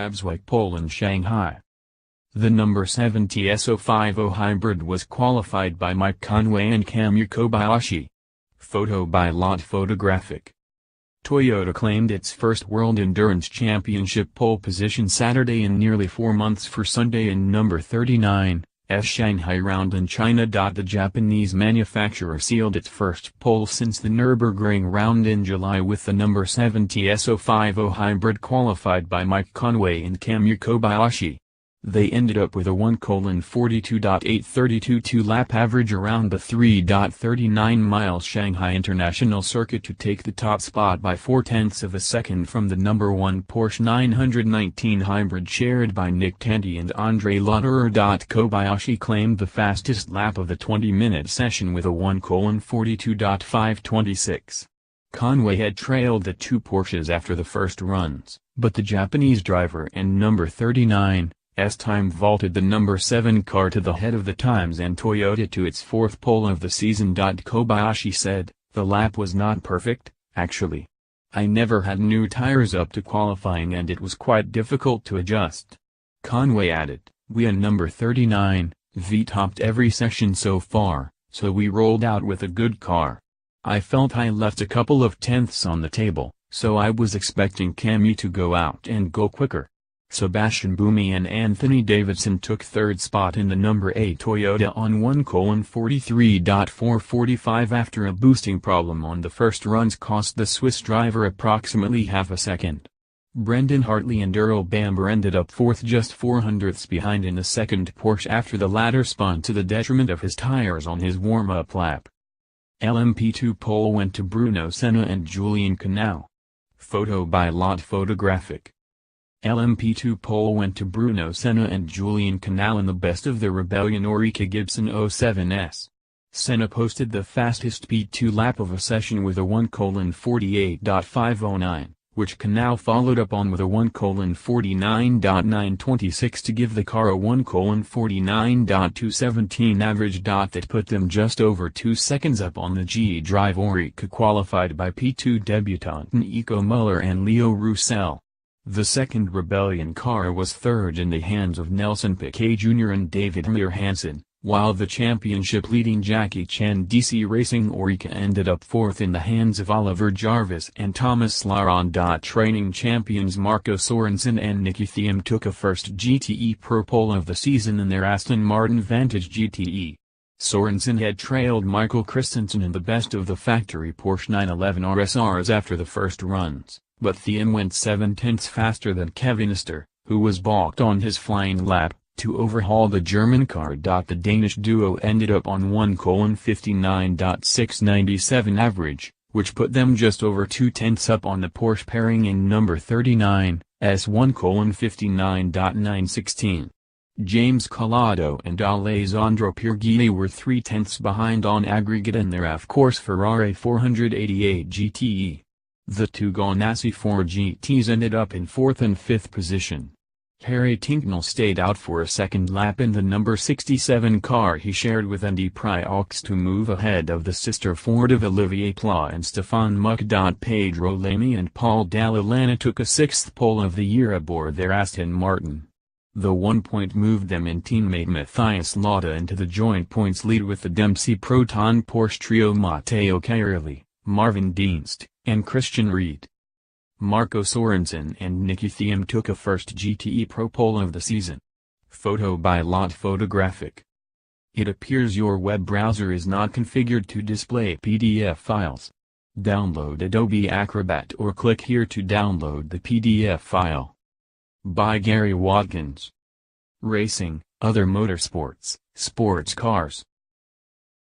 grabs WEC pole in Shanghai. The number 7 TS050 Hybrid was qualified by Conway and Kamui. Photo by Photographic. Toyota claimed its first World Endurance Championship pole position Saturday in nearly 4 months for Sunday in number 39's Shanghai round in China. The Japanese manufacturer sealed its first pole since the Nurburgring round in July with the number 7 TS050 Hybrid qualified by Conway and Kamui. They ended up with a 1:42.832 two-lap average around the 3.39-mile Shanghai International Circuit to take the top spot by 0.4 of a second from the number 1 Porsche 919 Hybrid shared by Tandy and Lotterer.Kobayashi claimed the fastest lap of the 20-minute session with a 1:42.526. Conway had trailed the two Porsches after the first runs, but the Japanese driver and number 39's time vaulted the number 7 car to the head of the times and Toyota to its fourth pole of the season. Kobayashi said, "The lap was not perfect, actually. I never had new tires up to qualifying and it was quite difficult to adjust." Conway added, "We and number 39's topped every session so far, so we rolled out with a good car. I felt I left a couple of tenths on the table, so I was expecting Kamui to go out and go quicker." Sebastien Buemi and Davidson took third spot in the number 8 Toyota on 1:43.445 after a boosting problem on the first runs cost the Swiss driver approximately half a second. Brendon, Hartley and Earl Bamber ended up fourth, just 0.4 behind in the second Porsche after the latter spun to the detriment of his tires on his warm-up lap. LMP2 pole went to Bruno Senna and Julian Canal. Photo by Photographic. LMP2 pole went to Bruno Senna and Julian Canal in the Best of the Rebellion Oreca Gibson 07s. Senna posted the fastest P2 lap of a session with a 1:48.509, which Canal followed up on with a 1:49.926 to give the car a 1:49.217 average. That put them just over 2 seconds up on the GE Drive Oreca qualified by P2 debutant Nico Muller and Leo Roussel. The second Rebellion car was third in the hands of Nelson Piquet Jr. and David Hansen, while the championship-leading Jackie Chan DC Racing Oreca ended up fourth in the hands of Oliver Jarvis and Thomas Laron. Training champions Marco Sorensen and Nicky Thiem took a first GTE Pro pole of the season in their Aston Martin Vantage GTE. Sorensen had trailed Michael Christensen in the best of the factory Porsche 911 RSRs after the first runs, but Thiem went 0.7 faster than Kevinister, who was balked on his flying lap, to overhaul the German car. The Danish duo ended up on 1:59.697 average, which put them just over 0.2 up on the Porsche pairing in number 39's 1:59.916. James Calado and Alessandro Pierguidi were 0.3 behind on aggregate in their F-Course Ferrari 488 GTE. The two Ganassi 4 GTs ended up in 4th and 5th position. Harry Tincknell stayed out for a second lap in the number 67 car he shared with Andy Priox to move ahead of the sister Ford of Olivier Pla and Stefan Muck. Pedro Lamy and Paul Dalla Lana took a 6th pole of the year aboard their Aston Martin. The 1 point moved them and teammate Matthias Lauda into the joint points lead with the Dempsey Proton Porsche trio Matteo Cairoli, Marvin Dienst, and Christian Ried. Marco Sorensen and Nicky Thiem took a first GTE Pro pole of the season. Photo by Photographic. It appears your web browser is not configured to display PDF files. Download Adobe Acrobat or click here to download the PDF file. By Gary Watkins. Racing, other motorsports, sports cars.